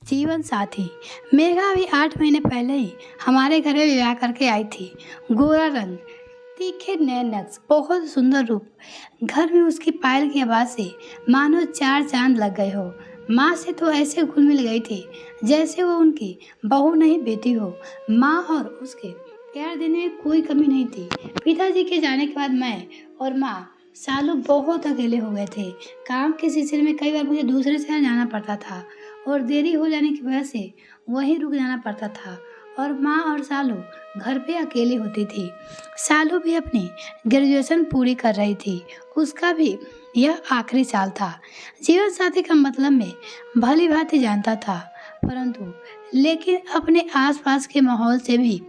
जीवन साथी। मेघा भी 8 महीने पहले ही हमारे घर में विवाह करके आई थी। गोरा रंग, तीखे नए नक्श, बहुत सुंदर रूप। घर में उसकी पायल की आवाज़ से मानो 4 चांद लग गए हो। माँ से तो ऐसे घुल मिल गई थी जैसे वो उनकी बहू नहीं बेटी हो। माँ और उसके प्यार देने में कोई कमी नहीं थी। पिताजी के जाने के बाद मैं और माँ सालों बहुत अकेले हो गए थे। काम के सिलसिले में कई बार मुझे दूसरे शहर जाना पड़ता था और देरी हो जाने की वजह से वहीं रुक जाना पड़ता था और माँ और सालू घर पे अकेली होती थी। सालू भी अपनी ग्रेजुएशन पूरी कर रही थी। उसका भी यह आखिरी साल था। जीवन साथी का मतलब मैं भली भांति जानता था, परंतु लेकिन अपने आसपास के माहौल से भी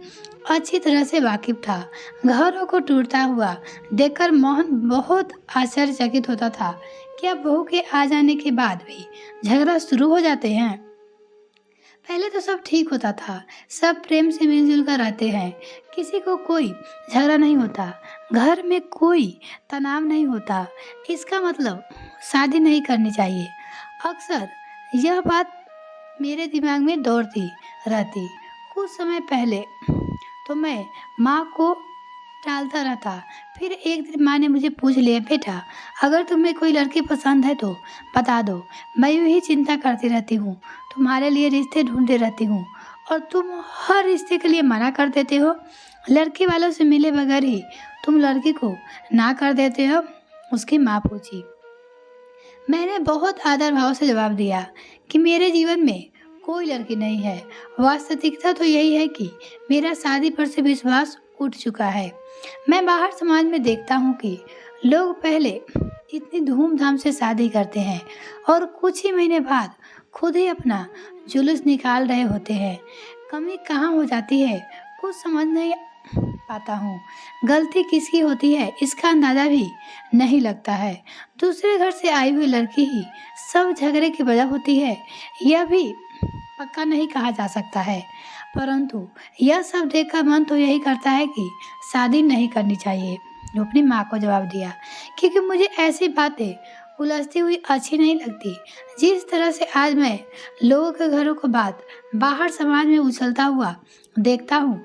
अच्छी तरह से वाकिफ था। घरों को टूटता हुआ देखकर मोहन बहुत आश्चर्यचकित होता था कि अब बहू के आ जाने के बाद भी झगड़ा शुरू हो जाते हैं। पहले तो सब ठीक होता था, सब प्रेम से मिलजुल कर रहते हैं, किसी को कोई झगड़ा नहीं होता, घर में कोई तनाव नहीं होता। इसका मतलब शादी नहीं करनी चाहिए। अक्सर यह बात मेरे दिमाग में दौड़ती रहती। कुछ समय पहले तो मैं माँ को टालता रहता, फिर एक दिन माँ ने मुझे पूछ लिया, बेटा अगर तुम्हें कोई लड़की पसंद है तो बता दो। मैं यूँ ही चिंता करती रहती हूँ, तुम्हारे लिए रिश्ते ढूंढते रहती हूँ और तुम हर रिश्ते के लिए मना कर देते हो। लड़की वालों से मिले बगैर ही तुम लड़की को ना कर देते हो, उसकी माँ पूछी। मैंने बहुत आदर भाव से जवाब दिया कि मेरे जीवन में कोई लड़की नहीं है। वास्तविकता तो यही है कि मेरा शादी पर से विश्वास उठ चुका है। मैं बाहर समाज में देखता हूँ कि लोग पहले इतनी धूमधाम से शादी करते हैं और कुछ ही महीने बाद खुद ही अपना जुलूस निकाल रहे होते हैं। कमी कहाँ हो जाती है कुछ समझ नहीं पाता हूँ। गलती किसकी होती है इसका अंदाजा भी नहीं लगता है। दूसरे घर से आई हुई लड़की ही सब झगड़े की वजह होती है, यह भी पक्का नहीं कहा जा सकता है, परंतु यह सब देखकर मन तो यही करता है कि शादी नहीं करनी चाहिए। अपनी माँ को जवाब दिया, क्योंकि मुझे ऐसी बातें उलझती हुई अच्छी नहीं लगती। जिस तरह से आज मैं लोगों के घरों को बात बाहर समाज में उछलता हुआ देखता हूँ,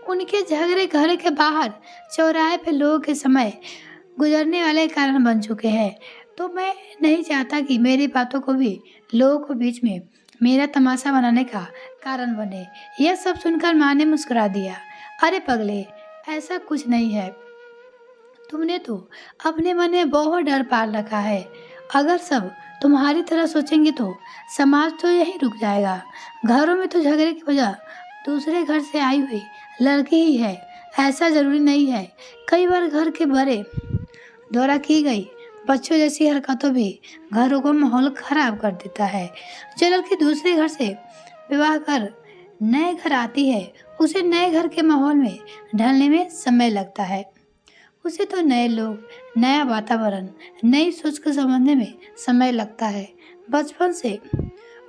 उनके झगड़े घर के बाहर चौराहे पे लोगों के समय गुजरने वाले कारण बन चुके हैं, तो मैं नहीं चाहता कि मेरी बातों को भी लोगों को बीच में मेरा तमाशा बनाने का कारण बने। यह सब सुनकर माँ ने मुस्कुरा दिया। अरे पगले, ऐसा कुछ नहीं है। तुमने तो अपने मन में बहुत डर पाल रखा है। अगर सब तुम्हारी तरह सोचेंगे तो समाज तो यहीं रुक जाएगा। घरों में तो झगड़े की वजह दूसरे घर से आई हुई लड़की ही है, ऐसा जरूरी नहीं है। कई बार घर के बड़े द्वारा की गई बच्चों जैसी हरकतों भी घरों को माहौल खराब कर देता है। जो लड़की दूसरे घर से विवाह कर नए घर आती है, उसे नए घर के माहौल में ढलने में समय लगता है। उसे तो नए लोग, नया वातावरण, नई सोच को समझने में समय लगता है। बचपन से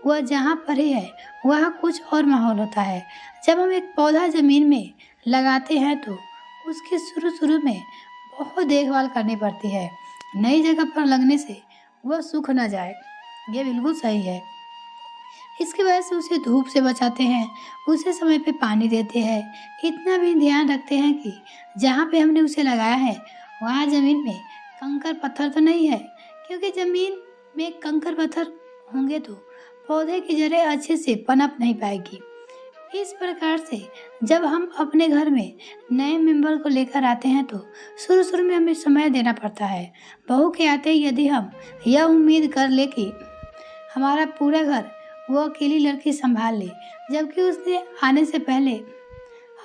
वह जहाँ पर ही है वहाँ कुछ और माहौल होता है। जब हम एक पौधा जमीन में लगाते हैं तो उसकी शुरू में बहुत देखभाल करनी पड़ती है। नई जगह पर लगने से वह सूख न जाए, यह बिल्कुल सही है। इसकी वजह से उसे धूप से बचाते हैं, उसे समय पे पानी देते हैं, इतना भी ध्यान रखते हैं कि जहाँ पे हमने उसे लगाया है वहाँ ज़मीन में कंकर पत्थर तो नहीं है, क्योंकि ज़मीन में कंकर पत्थर होंगे तो पौधे की जड़ें अच्छे से पनप नहीं पाएगी। इस प्रकार से जब हम अपने घर में नए मेंबर को लेकर आते हैं तो शुरू में हमें समय देना पड़ता है। बहू के आते ही यदि हम यह उम्मीद कर ले कि हमारा पूरा घर वो अकेली लड़की संभाल ले, जबकि उसने आने से पहले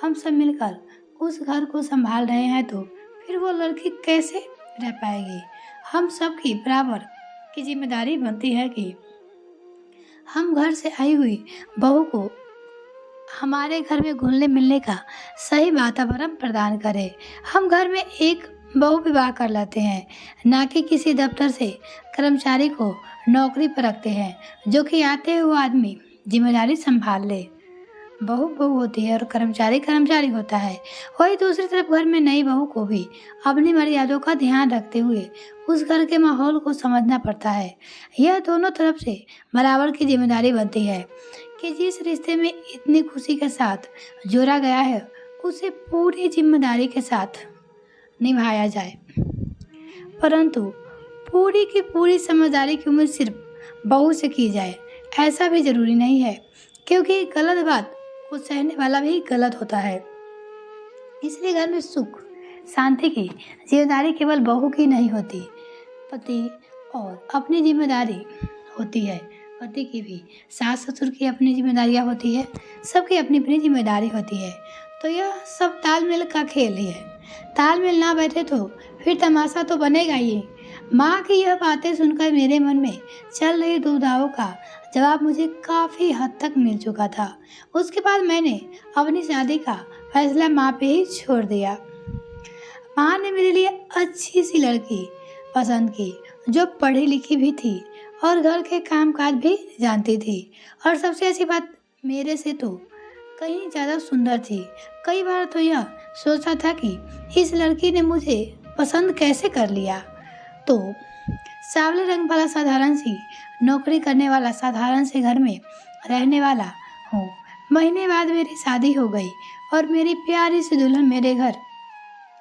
हम सब मिलकर उस घर को संभाल रहे हैं, तो फिर वो लड़की कैसे रह पाएगी। हम सब की बराबर की जिम्मेदारी बनती है कि हम घर से आई हुई बहू को हमारे घर में घुलने मिलने का सही वातावरण प्रदान करें। हम घर में एक बहु विवाह कर लेते हैं, ना कि किसी दफ्तर से कर्मचारी को नौकरी पर रखते हैं जो कि आते हुए आदमी जिम्मेदारी संभाल ले। बहू बहू होती है और कर्मचारी कर्मचारी होता है, वही दूसरी तरफ घर में नई बहू को भी अपनी मर्यादाओं का ध्यान रखते हुए उस घर के माहौल को समझना पड़ता है। यह दोनों तरफ से बराबर की जिम्मेदारी बनती है कि जिस रिश्ते में इतनी खुशी के साथ जोड़ा गया है उसे पूरी जिम्मेदारी के साथ निभाया जाए। परंतु पूरी की पूरी समझदारी की उम्मीद सिर्फ बहू से की जाए ऐसा भी जरूरी नहीं है, क्योंकि गलत बात को सहने वाला भी गलत होता है। इसलिए घर में सुख शांति की जिम्मेदारी केवल बहू की नहीं होती, पति और अपनी जिम्मेदारी होती है। पति की भी, सास ससुर की अपनी जिम्मेदारियां होती है, सबकी अपनी अपनी जिम्मेदारी होती है। तो यह सब तालमेल का खेल ही है। तालमेल ना बैठे तो फिर तमाशा तो बनेगा ही। माँ की यह बातें सुनकर मेरे मन में चल रही दुविधाओं का जवाब मुझे काफ़ी हद तक मिल चुका था। उसके बाद मैंने अपनी शादी का फैसला माँ पे ही छोड़ दिया। माँ ने मेरे लिए अच्छी सी लड़की पसंद की जो पढ़ी लिखी भी थी और घर के कामकाज भी जानती थी, और सबसे अच्छी बात मेरे से तो कहीं ज़्यादा सुंदर थी। कई बार तो यह सोचा था कि इस लड़की ने मुझे पसंद कैसे कर लिया। तो सांवले रंग वाला साधारण सी नौकरी करने वाला साधारण से घर में रहने वाला हूँ। महीने बाद मेरी शादी हो गई और मेरी प्यारी सी दुल्हन मेरे घर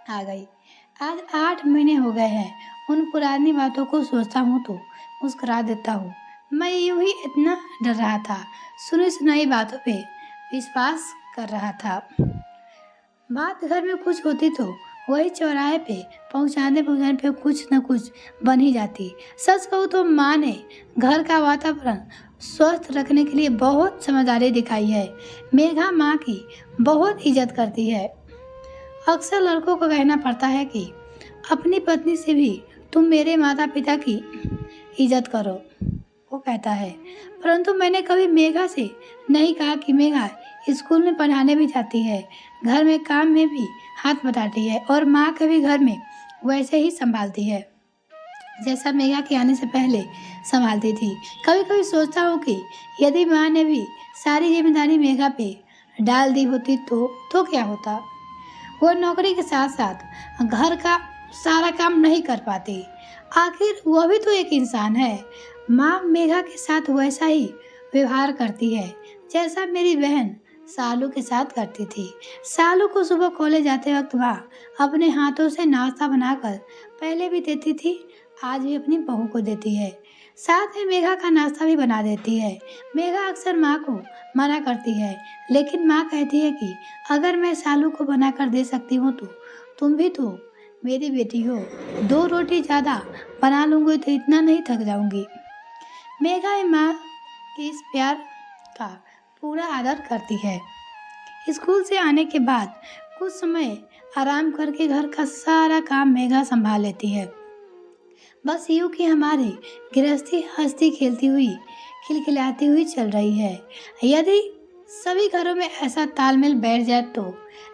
आ गई। आज 8 महीने हो गए हैं। उन पुरानी बातों को सोचता हूँ तो मुस्कुरा देता हूँ। मैं यूं ही इतना डर रहा था, सुनी सुनाई बातों पे विश्वास कर रहा था। बात घर में कुछ होती तो वही चौराहे पे पहुँचाने पे कुछ न कुछ बन ही जाती। सच कहूँ तो माँ ने घर का वातावरण स्वस्थ रखने के लिए बहुत समझदारी दिखाई है। मेघा माँ की बहुत इज्जत करती है। अक्सर लड़कों को कहना पड़ता है कि अपनी पत्नी से भी तुम मेरे माता पिता की इज्जत करो, वो कहता है। परंतु मैंने कभी मेघा से नहीं कहा कि मेघा स्कूल में पढ़ाने भी जाती है, घर में काम में भी हाथ बटाती है और माँ के भी घर में वैसे ही संभालती है जैसा मेघा के आने से पहले संभालती थी। कभी कभी सोचता हूँ कि यदि माँ ने भी सारी जिम्मेदारी मेघा पे डाल दी होती तो क्या होता। वो नौकरी के साथ साथ घर का सारा काम नहीं कर पाती। आखिर वह भी तो एक इंसान है। माँ मेघा के साथ वैसा ही व्यवहार करती है जैसा मेरी बहन सालू के साथ करती थी। सालू को सुबह कॉलेज जाते वक्त वह अपने हाथों से नाश्ता बनाकर पहले भी देती थी, आज भी अपनी बहू को देती है। साथ में मेघा का नाश्ता भी बना देती है। मेघा अक्सर माँ को मना करती है, लेकिन माँ कहती है कि अगर मैं सालू को बना कर दे सकती हूँ तो तुम भी तो मेरी बेटी हो, 2 रोटी ज़्यादा बना लूँगी तो इतना नहीं थक जाऊँगी। मेघा माँ के इस प्यार का पूरा आदर करती है। स्कूल से आने के बाद कुछ समय आराम करके घर का सारा काम मेघा संभाल लेती है। बस यूँ कि हमारी गृहस्थी हंसती खेलती हुई खिलखिलाती हुई चल रही है। यदि सभी घरों में ऐसा तालमेल बैठ जाए तो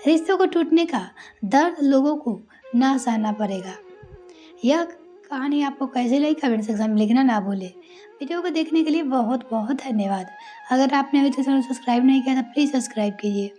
रिश्तों को टूटने का दर्द लोगों को ना सहना पड़ेगा। यह कहानी आपको कैसे लगी कमेंट सेक्शन में लिखना ना भूले। वीडियो को देखने के लिए बहुत बहुत धन्यवाद। अगर आपने अभी तक चैनल सब्सक्राइब नहीं किया तो प्लीज़ सब्सक्राइब कीजिए।